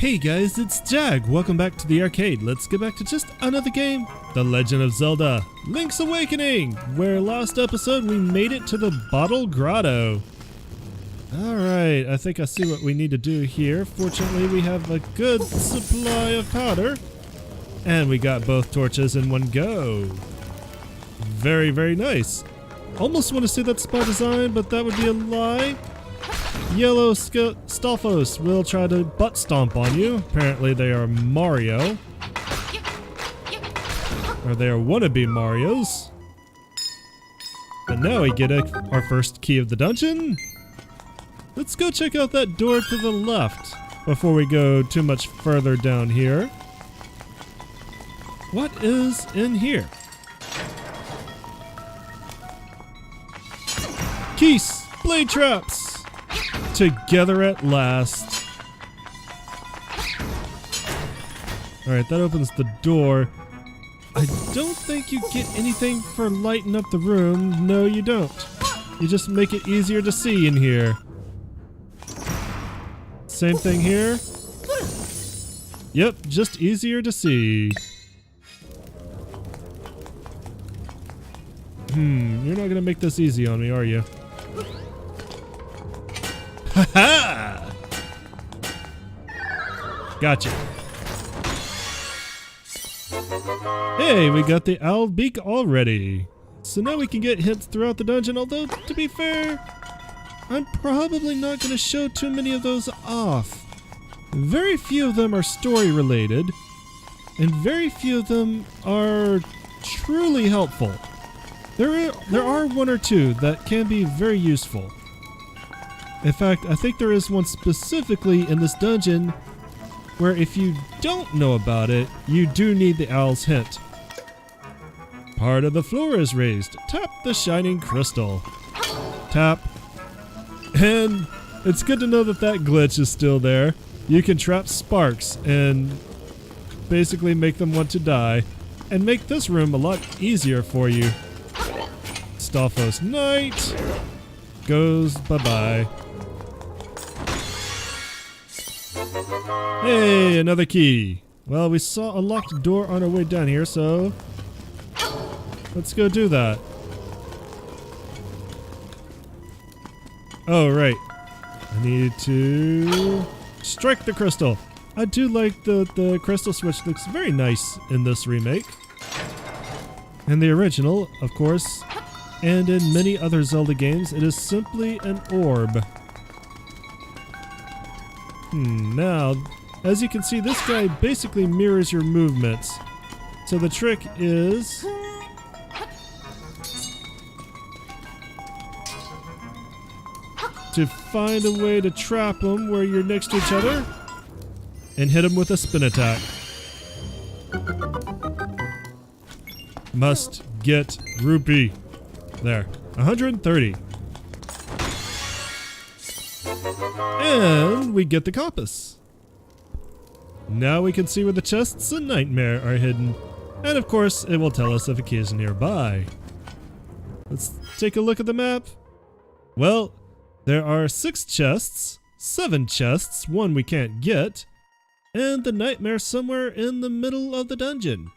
Hey guys, it's Jag. Welcome back to the arcade. Let's get back to just another game. The Legend of Zelda, Link's Awakening, where last episode we made it to the Bottle Grotto. Alright, I think I see what we need to do here. Fortunately, we have a good supply of powder. And we got both torches in one go. Very, very nice. Almost want to see that spot design, but that would be a lie. Yellow Stalfos will try to butt stomp on you. Apparently they are Mario. Or they are wannabe Marios. And now we get our first key of the dungeon. Let's go check out that door to the left before we go too much further down here. What is in here? Keys! Blade traps! Together at last. Alright, that opens the door. I don't think you get anything for lighting up the room. No, you don't. You just make it easier to see in here. Same thing here. Yep, just easier to see. You're not gonna make this easy on me, are you? Ha-ha! Gotcha. Hey, we got the owl beak already. So now we can get hints throughout the dungeon, although, to be fair, I'm probably not going to show too many of those off. Very few of them are story related, and very few of them are truly helpful. There are one or two that can be very useful. In fact, I think there is one specifically in this dungeon where if you don't know about it, you do need the owl's hint. Part of the floor is raised. Tap the shining crystal. Tap. And it's good to know that that glitch is still there. You can trap sparks and basically make them want to die and make this room a lot easier for you. Stalfos Knight goes bye-bye. Hey, another key. Well, we saw a locked door on our way down here, so let's go do that. Oh, right. I need to strike the crystal. I do like the crystal switch. Looks very nice in this remake. In the original, of course, and in many other Zelda games, it is simply an orb. Now, as you can see, this guy basically mirrors your movements. So the trick is to find a way to trap him where you're next to each other and hit him with a spin attack. Must get rupee. There, 130. And we get the compass. Now we can see where the chests and Nightmare are hidden. And of course, it will tell us if a key is nearby. Let's take a look at the map. Well, there are 6 chests, 7 chests, 1 we can't get, and the Nightmare somewhere in the middle of the dungeon.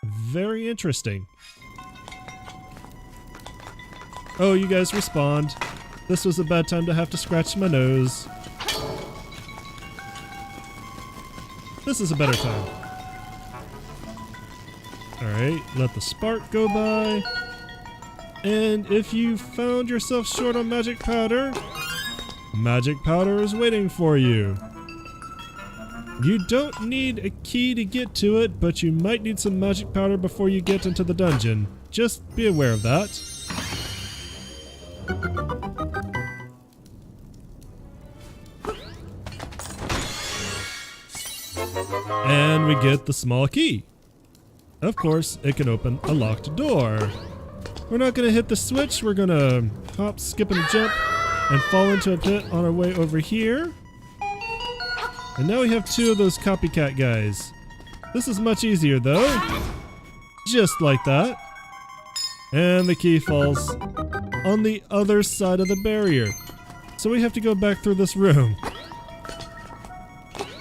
Very interesting. Oh, you guys respawned. This was a bad time to have to scratch my nose. This is a better time. Alright, let the spark go by. And if you found yourself short on magic powder is waiting for you. You don't need a key to get to it, but you might need some magic powder before you get into the dungeon. Just be aware of that. And we get the small key. Of course, it can open a locked door. We're not going to hit the switch. We're going to hop, skip, and jump and fall into a pit on our way over here. And now we have 2 of those copycat guys. This is much easier though. Just like that. And the key falls on the other side of the barrier. So we have to go back through this room.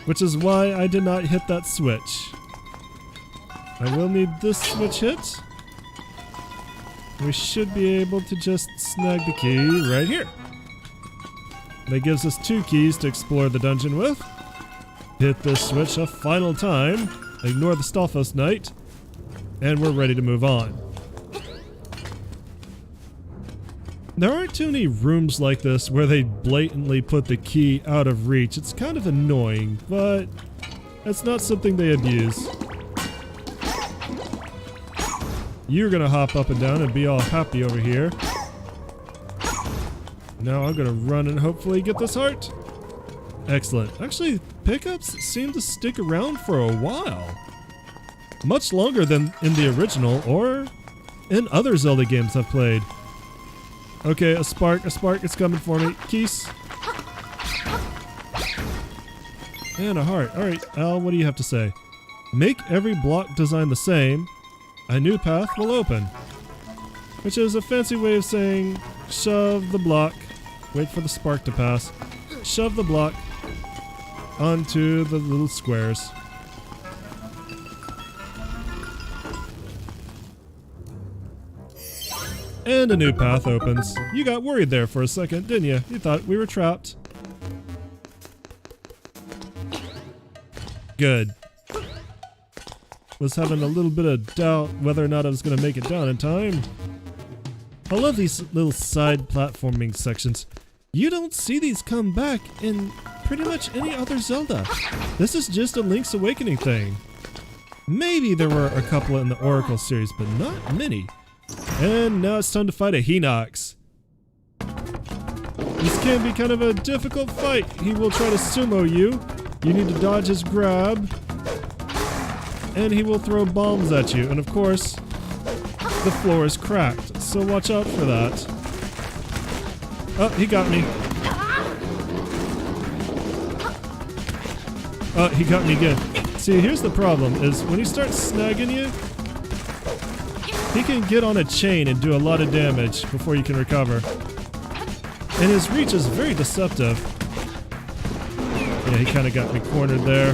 which is why I did not hit that switch. I will need this switch hit. We should be able to just snag the key right here. That gives us 2 keys to explore the dungeon with. Hit this switch a final time. Ignore the Stalfos Knight. And we're ready to move on. There aren't too many rooms like this where they blatantly put the key out of reach. It's kind of annoying, but that's not something they abuse. You're gonna hop up and down and be all happy over here. Now I'm gonna run and hopefully get this heart. Excellent. Actually, pickups seem to stick around for a while. Much longer than in the original or in other Zelda games I've played. Okay, a spark, it's coming for me. Keys. And a heart. Alright, Al, what do you have to say? Make every block design the same. A new path will open. Which is a fancy way of saying shove the block, wait for the spark to pass, shove the block onto the little squares. And a new path opens. You got worried there for a second, didn't you? You thought we were trapped. Good. Was having a little bit of doubt whether or not I was going to make it down in time. I love these little side platforming sections. You don't see these come back in pretty much any other Zelda. This is just a Link's Awakening thing. Maybe there were a couple in the Oracle series, but not many. And now it's time to fight a Hinox. This can be kind of a difficult fight. He will try to sumo you. You need to dodge his grab. And he will throw bombs at you. And of course, the floor is cracked. So watch out for that. Oh, he got me. Oh, he got me again. See, here's the problem, is when he starts snagging you, he can get on a chain and do a lot of damage before you can recover. And his reach is very deceptive. Yeah, he kind of got me cornered there.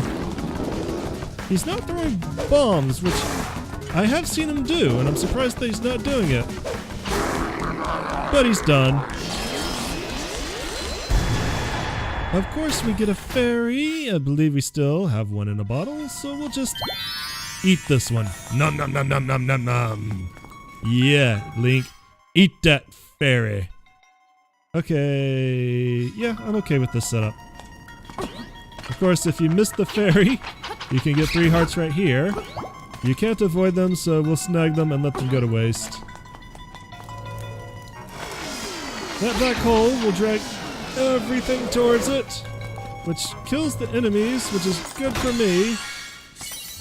He's not throwing bombs, which I have seen him do, and I'm surprised that he's not doing it. But he's done. Of course, we get a fairy. I believe we still have one in a bottle, so we'll just eat this one. Nom nom nom nom nom nom nom. Yeah, Link, eat that fairy. Okay, yeah, I'm okay with this setup. Of course, if you miss the fairy, you can get 3 hearts right here. You can't avoid them, so we'll snag them and let them go to waste. That black hole will drag everything towards it, which kills the enemies, which is good for me.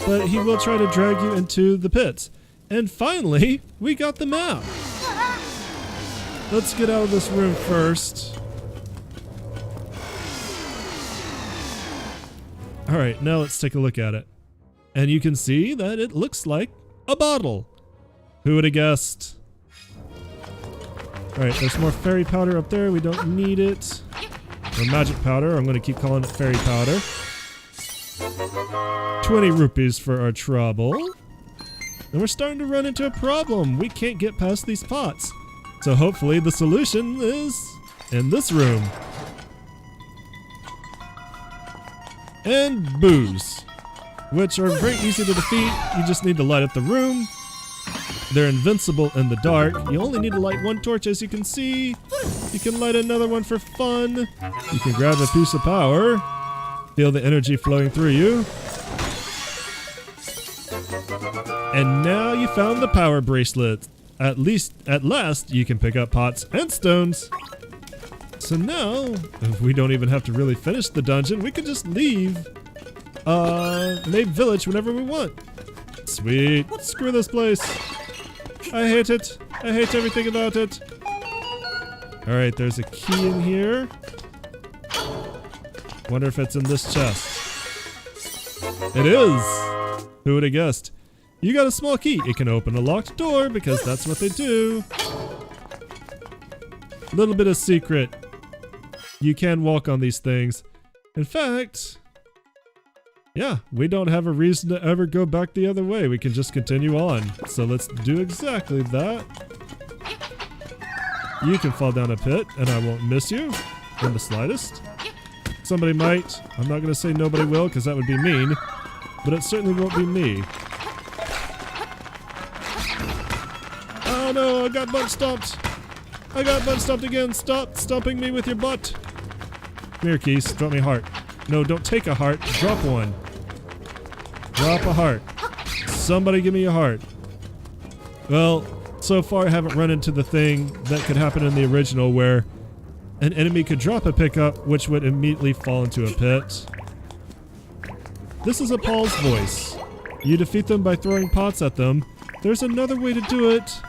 But he will try to drag you into the pits. And finally, we got the map. Let's get out of this room first. Alright, now let's take a look at it. And you can see that it looks like a bottle. Who would have guessed? Alright, there's more fairy powder up there. We don't need it. Or magic powder. I'm going to keep calling it fairy powder. 20 rupees for our trouble. And we're starting to run into a problem. We can't get past these pots. So hopefully the solution is in this room. And booze, which are very easy to defeat. You just need to light up the room. They're invincible in the dark. You only need to light 1 torch, as you can see. You can light another one for fun. You can grab a piece of power. Feel the energy flowing through you. And now you found the Power Bracelet. At last, you can pick up pots and stones. So now, we don't even have to really finish the dungeon. We can just leave Mabe Village whenever we want. Sweet. Screw this place. I hate it. I hate everything about it. Alright, there's a key in here. Wonder if it's in this chest. It is! Who would have guessed? You got a small key. It can open a locked door because that's what they do. Little bit of secret. You can walk on these things. In fact, Yeah, we don't have a reason to ever go back the other way. We can just continue on. So let's do exactly that. You can fall down a pit and I won't miss you in the slightest. Somebody might. I'm not going to say nobody will because that would be mean. But it certainly won't be me. Oh no, I got butt stomped. I got butt stomped again. Stop stomping me with your butt. Come here, Keys. Drop me a heart. No, don't take a heart. Drop one. Drop a heart. Somebody give me a heart. Well, so far I haven't run into the thing that could happen in the original where an enemy could drop a pickup which would immediately fall into a pit. This is a Paul's voice. You defeat them by throwing pots at them. There's another way to do it,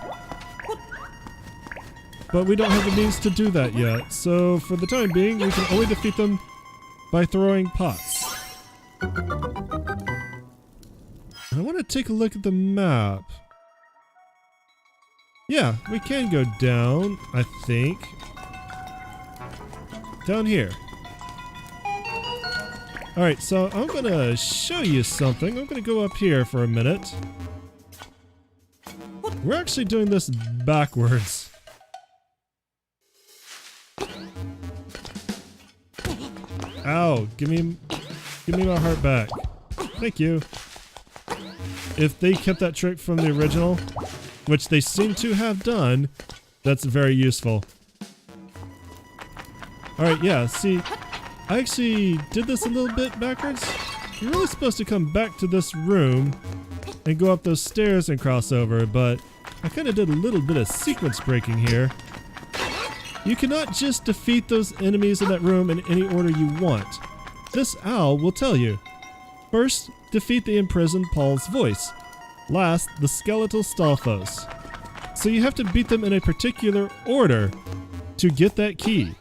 but we don't have the means to do that yet. So for the time being, we can only defeat them by throwing pots. I want to take a look at the map. Yeah, we can go down, I think. Down here. Alright, so I'm going to show you something. I'm going to go up here for a minute. We're actually doing this backwards. Ow, give me my heart back. Thank you. If they kept that trick from the original, which they seem to have done, that's very useful. Alright, yeah, see, I actually did this a little bit backwards. You're really supposed to come back to this room and go up those stairs and cross over, but I kind of did a little bit of sequence breaking here. You cannot just defeat those enemies in that room in any order you want. This owl will tell you. First, defeat the imprisoned Paul's voice. Last, the skeletal Stalfos. So you have to beat them in a particular order to get that key.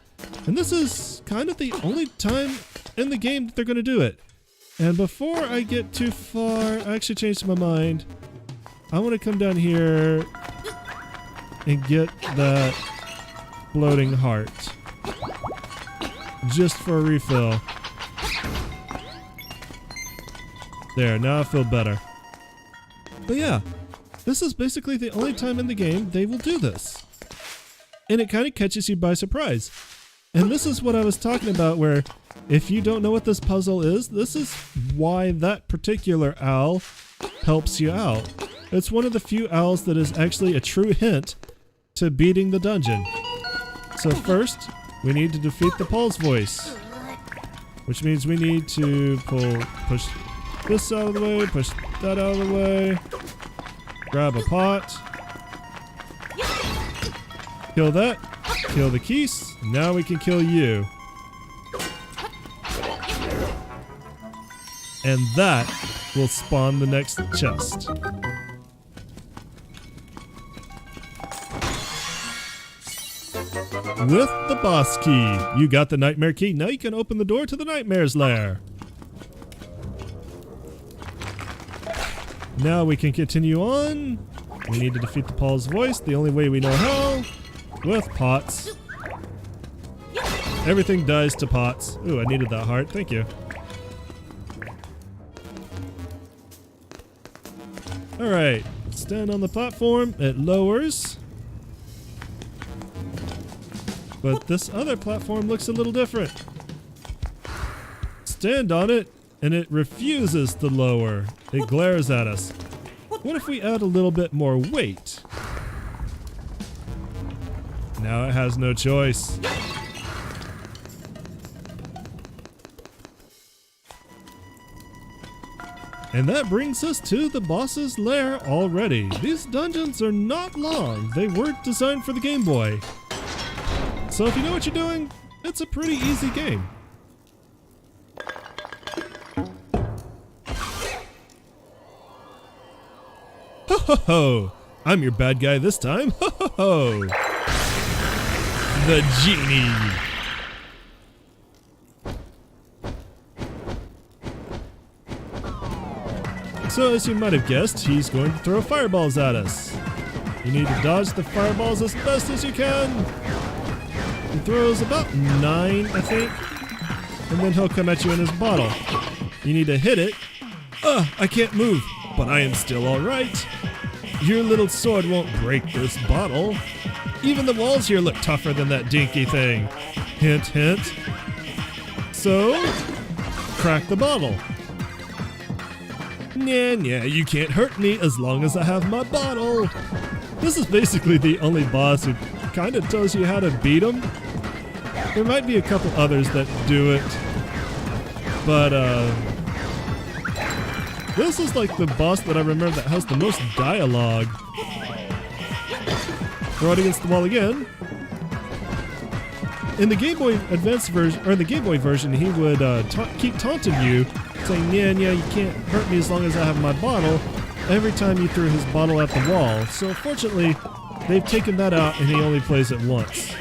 And this is kind of the only time in the game that they're going to do it. And before I get too far, I actually changed my mind. I want to come down here and get that floating heart. Just for a refill. There, now I feel better. But yeah, this is basically the only time in the game they will do this. And it kind of catches you by surprise. And this is what I was talking about, where if you don't know what this puzzle is, this is why that particular owl helps you out. It's one of the few owls that is actually a true hint to beating the dungeon. So first, we need to defeat the Paul's voice, which means we need to push this out of the way, push that out of the way, grab a pot, kill that, kill the Keys, now we can kill you. And that will spawn the next chest. With the boss key, you got the nightmare key. Now you can open the door to the nightmare's lair. Now we can continue on. We need to defeat the Paul's voice the only way we know how. With pots. Everything dies to pots. Ooh, I needed that heart. Thank you. Alright. Stand on the platform. It lowers. But this other platform looks a little different. Stand on it, and it refuses to lower. It glares at us. What if we add a little bit more weight? Now it has no choice. And that brings us to the boss's lair already. These dungeons are not long. They weren't designed for the Game Boy. So if you know what you're doing, it's a pretty easy game. Ho ho ho! I'm your bad guy this time. Ho ho ho! The genie! So as you might have guessed, he's going to throw fireballs at us. You need to dodge the fireballs as best as you can. He throws about 9, I think. And then he'll come at you in his bottle. You need to hit it. Ugh, I can't move, but I am still alright. Your little sword won't break this bottle. Even the walls here look tougher than that dinky thing. Hint, hint. So, crack the bottle. Nah, you can't hurt me as long as I have my bottle. This is basically the only boss who kind of tells you how to beat him. There might be a couple others that do it, but this is like the boss that I remember that has the most dialogue. Throw it against the wall again. In the Game Boy Advance version, or the Game Boy version, he would keep taunting you, saying, yeah, you can't hurt me as long as I have my bottle, every time you threw his bottle at the wall. So fortunately, they've taken that out and he only plays it once.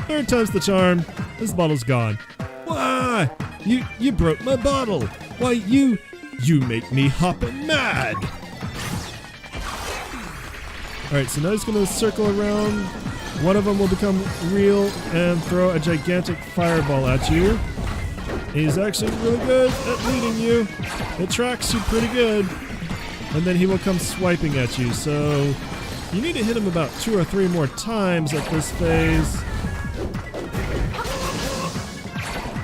Third time's the charm. This bottle's gone. Why? You broke my bottle. Why, you make me hoppin' mad. Alright, so now he's going to circle around. One of them will become real and throw a gigantic fireball at you. He's actually really good at leading you. It tracks you pretty good. And then he will come swiping at you. So you need to hit him about 2 or 3 more times at this phase.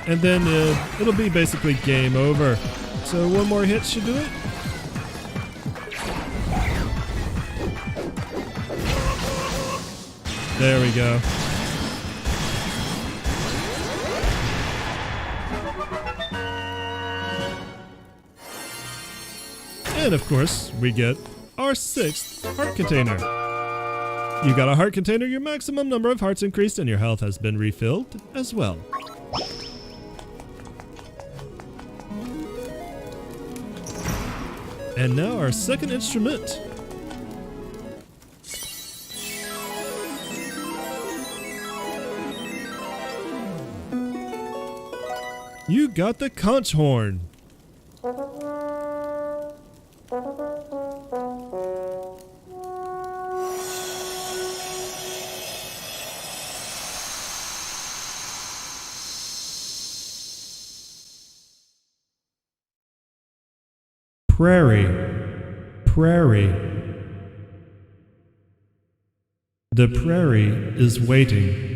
And then it'll be basically game over. So 1 more hit should do it. There we go. And of course, we get our 6th heart container. You got a heart container, your maximum number of hearts increased and your health has been refilled as well. And now our 2nd instrument. You got the Conch horn. Prairie. The prairie is waiting.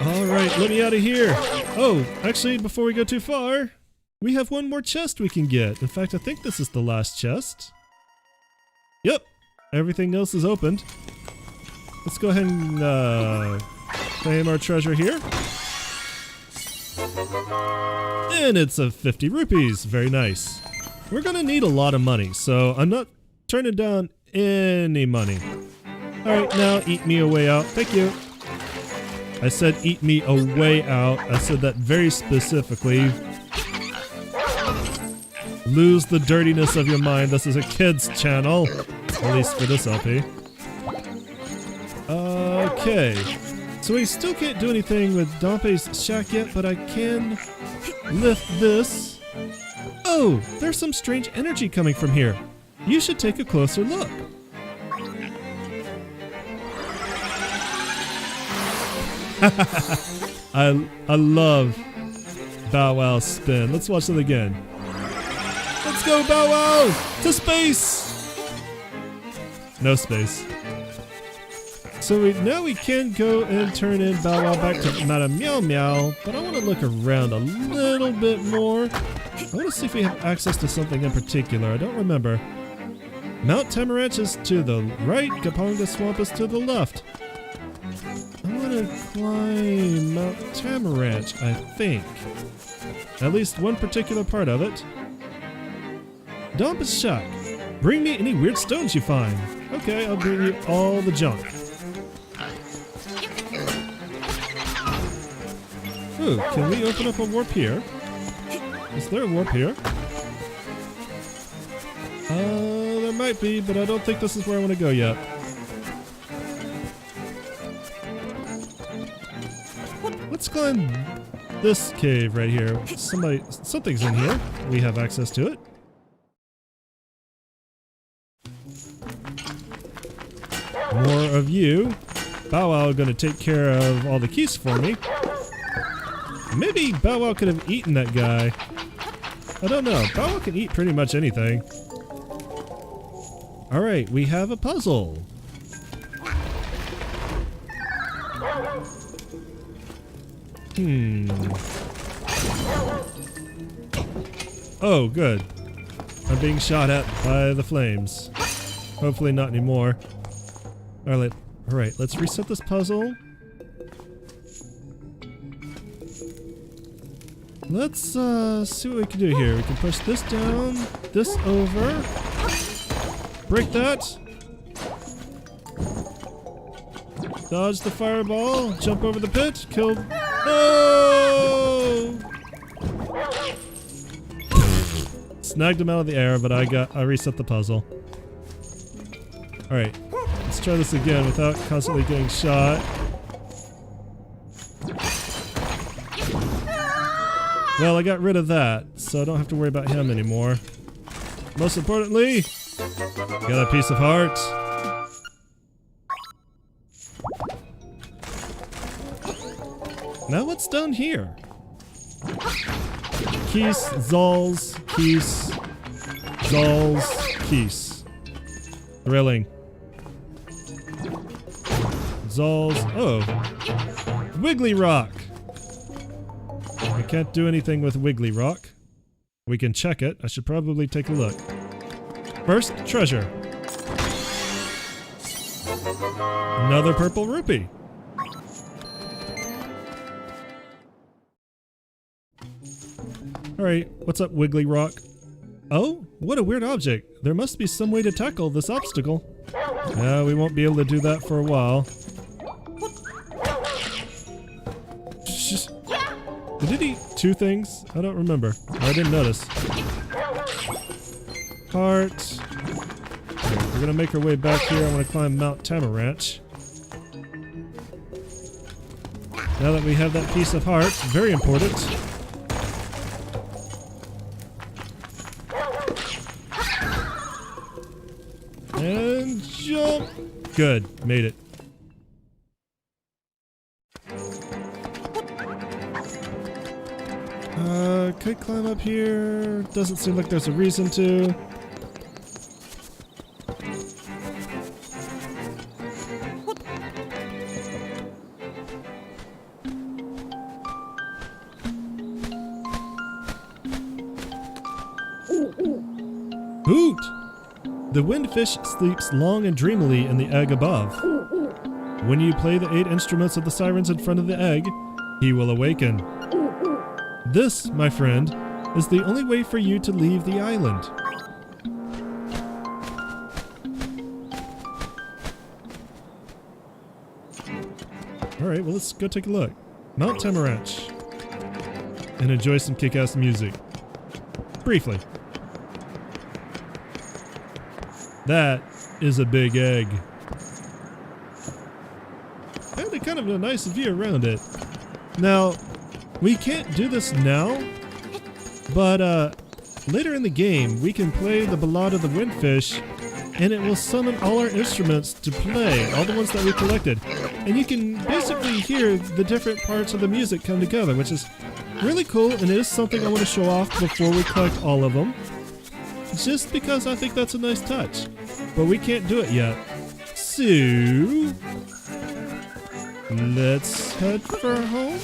Alright, let me out of here. Oh, actually, before we go too far, we have 1 more chest we can get. In fact, I think this is the last chest. Yep, everything else is opened. Let's go ahead and claim our treasure here. And it's a 50 rupees. Very nice. We're gonna need a lot of money, so I'm not turning down any money. Alright, now eat me a way out. Thank you. I said eat me a way out. I said that very specifically. Lose the dirtiness of your mind. This is a kid's channel. At least for this LP. Okay. So we still can't do anything with Dompe's shack yet, but I can lift this. Oh, there's some strange energy coming from here. You should take a closer look. I love Bow Wow's spin. Let's watch it again. Let's go, Bow Wow! To space! No space. So now we can go and turn in Bow Wow back to Madame Meow Meow, but I want to look around a little bit more. I want to see if we have access to something in particular. I don't remember. Mount Tamaranch is to the right, Kapanga Swamp is to the left. I want to climb Mount Tamaranch, I think. At least one particular part of it. Dompa's shack. Bring me any weird stones you find. Okay, I'll bring you all the junk. Ooh, can we open up a warp here? Is there a warp here? There might be, but I don't think this is where I want to go yet. Let's climb this cave right here. Something's in here. We have access to it. More of you. Bow Wow gonna take care of all the keys for me. Maybe Bow Wow could have eaten that guy. I don't know. Bow Wow can eat pretty much anything. Alright, we have a puzzle. Oh, good. I'm being shot at by the flames. Hopefully not anymore. Alright, let's reset this puzzle. Let's see what we can do here. We can push this down, this over. Break that. Dodge the fireball. Jump over the pit. Kill. No! Snagged him out of the air, but I reset the puzzle. Alright. Let's try this again without constantly getting shot. Well, I got rid of that, so I don't have to worry about him anymore. Most importantly, got a piece of heart. Now what's down here? Keys, Zolls, Keys, Zolls, Keys. Thrilling. Zolls. Oh. Wiggly Rock. I can't do anything with Wiggly Rock. We can check it. I should probably take a look. First, treasure. Another purple rupee. Alright, what's up, Wiggly Rock? Oh, what a weird object. There must be some way to tackle this obstacle. We won't be able to do that for a while. Did it eat two things? I don't remember. I didn't notice. Heart. Okay, we're gonna make our way back here. I want to climb Mount Tamaranch. Now that we have that piece of heart, very important. And jump! Good, made it. Could climb up here. Doesn't seem like there's a reason to. Hoot! The windfish sleeps long and dreamily in the egg above. When you play the 8 instruments of the sirens in front of the egg, he will awaken. This, my friend, is the only way for you to leave the island. Alright, well let's go take a look. Mount Tamaranch. And enjoy some kick-ass music. Briefly. That is a big egg. And kind of a nice view around it. Now, we can't do this now, but later in the game we can play the Ballad of the Windfish and it will summon all our instruments to play, all the ones that we collected. And you can basically hear the different parts of the music come together, which is really cool, and it is something I want to show off before we collect all of them. Just because I think that's a nice touch. But we can't do it yet. So, let's head for home.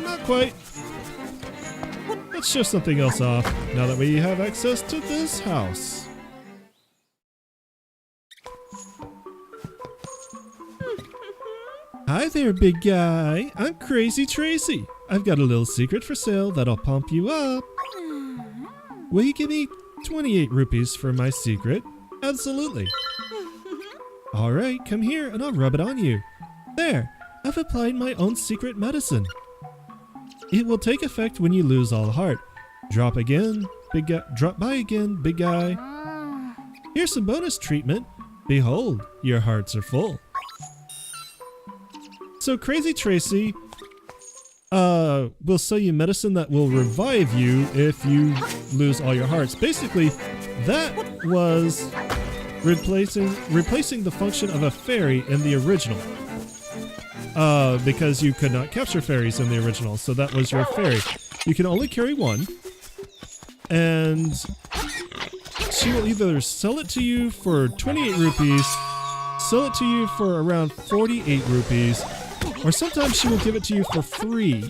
Not quite. Let's show something else off now that we have access to this house. Hi there, big guy. I'm Crazy Tracy. I've got a little secret for sale that'll pump you up. Will you give me 28 rupees for my secret? Absolutely. Alright, come here and I'll rub it on you. There, I've applied my own secret medicine. It will take effect when you lose all heart. Drop by again, big guy. Here's some bonus treatment. Behold, your hearts are full. So Crazy Tracy will sell you medicine that will revive you if you lose all your hearts. Basically, that was replacing the function of a fairy in the original. Because you could not capture fairies in the original, so that was your fairy. You can only carry one, and she will either sell it to you for 28 rupees, sell it to you for around 48 rupees, or sometimes she will give it to you for free,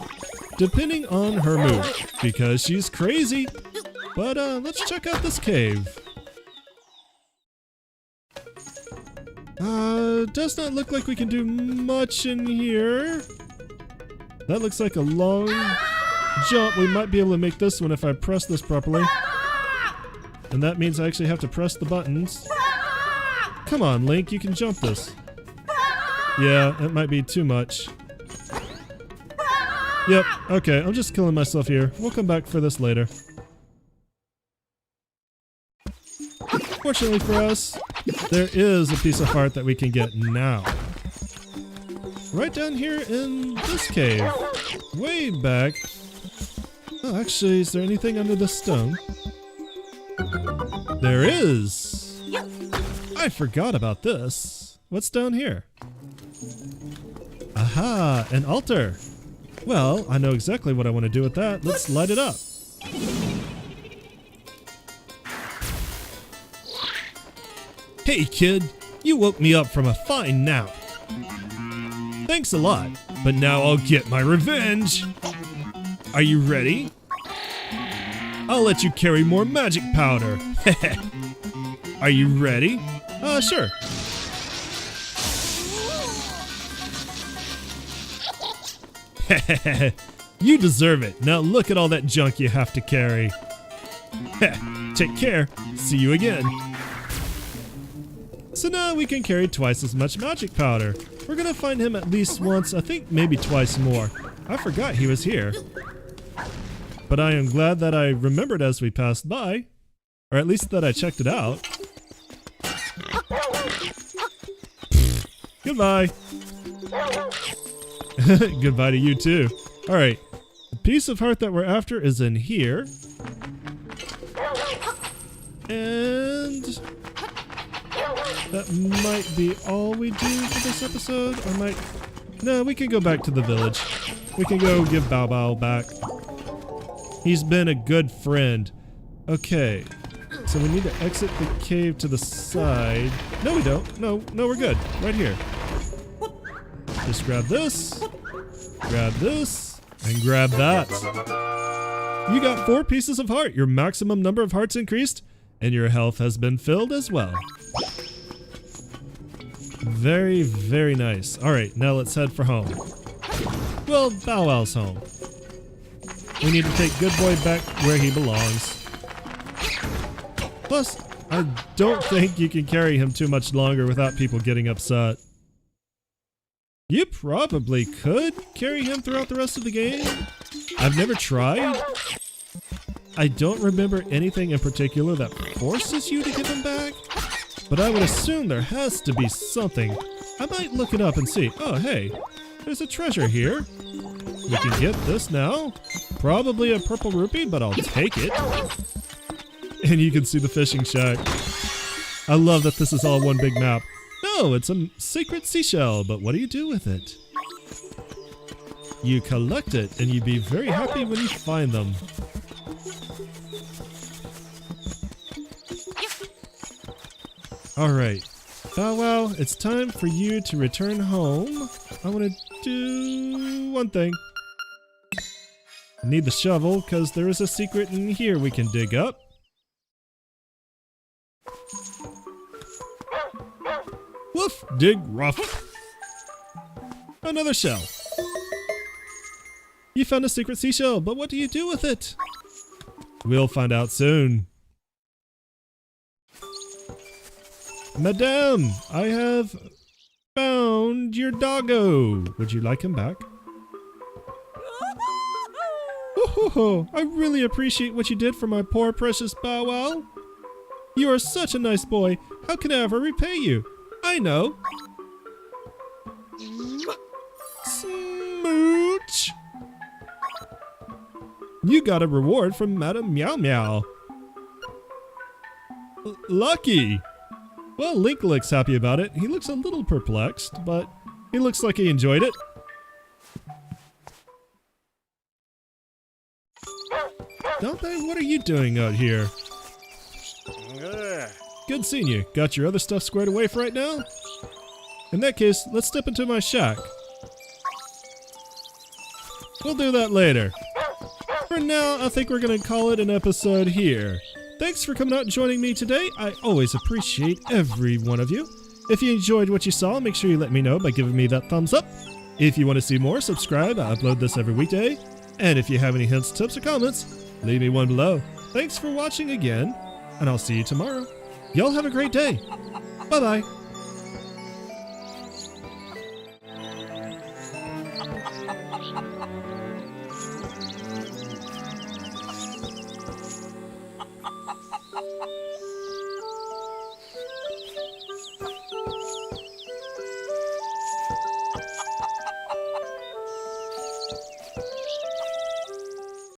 depending on her mood, because she's crazy. But let's check out this cave. Does not look like we can do much in here. That looks like a long jump. We might be able to make this one if I press this properly. And that means I actually have to press the buttons. Come on, Link, you can jump this. Yeah, it might be too much. Yep, okay, I'm just killing myself here. We'll come back for this later. Fortunately for us, there is a piece of heart that we can get now. Right down here in this cave. Way back. Oh, actually, is there anything under the stone? There is! I forgot about this. What's down here? Aha, an altar. Well, I know exactly what I want to do with that. Let's light it up. Hey kid, you woke me up from a fine nap. Thanks a lot, but now I'll get my revenge. Are you ready? I'll let you carry more magic powder. Are you ready? Sure. You deserve it. Now look at all that junk you have to carry. Take care. See you again. So now we can carry twice as much magic powder. We're gonna find him at least once, I think maybe twice more. I forgot he was here. But I am glad that I remembered as we passed by. Or at least that I checked it out. Goodbye. Goodbye to you too. Alright, the piece of heart that we're after is in here. And that might be all we do for this episode. No, we can go back to the village. We can go give Bow Bow back. He's been a good friend. Okay, so we need to exit the cave to the side. No, we don't. No, we're good. Right here. Just grab this, and grab that. You got 4 pieces of heart. Your maximum number of hearts increased, and your health has been filled as well. Very, very nice. Alright, now let's head for home. Well, Bow Wow's home. We need to take Good Boy back where he belongs. Plus, I don't think you can carry him too much longer without people getting upset. You probably could carry him throughout the rest of the game. I've never tried. I don't remember anything in particular that forces you to give him back, but I would assume there has to be something. I might look it up and see. Oh, hey, there's a treasure here. We can get this now. Probably a purple rupee, but I'll take it. And you can see the fishing shack. I love that this is all one big map. No, it's a secret seashell, but what do you do with it? You collect it, and you'd be very happy when you find them. Alright, Bow Wow, it's time for you to return home. I want to do one thing. I need the shovel, because there is a secret in here we can dig up. Woof, dig, rough. Another shell. You found a secret seashell, but what do you do with it? We'll find out soon. Madame, I have found your doggo. Would you like him back? Oh, I really appreciate what you did for my poor precious Bow Wow. You are such a nice boy. How can I ever repay you? I know. Smooch. You got a reward from Madame Meow Meow. Lucky. Well, Link looks happy about it. He looks a little perplexed, but he looks like he enjoyed it. Dompe, what are you doing out here? Good seeing you. Got your other stuff squared away for right now? In that case, let's step into my shack. We'll do that later. For now, I think we're gonna call it an episode here. Thanks for coming out and joining me today. I always appreciate every one of you. If you enjoyed what you saw, make sure you let me know by giving me that thumbs up. If you want to see more, subscribe. I upload this every weekday. And if you have any hints, tips, or comments, leave me one below. Thanks for watching again, and I'll see you tomorrow. Y'all have a great day. Bye-bye.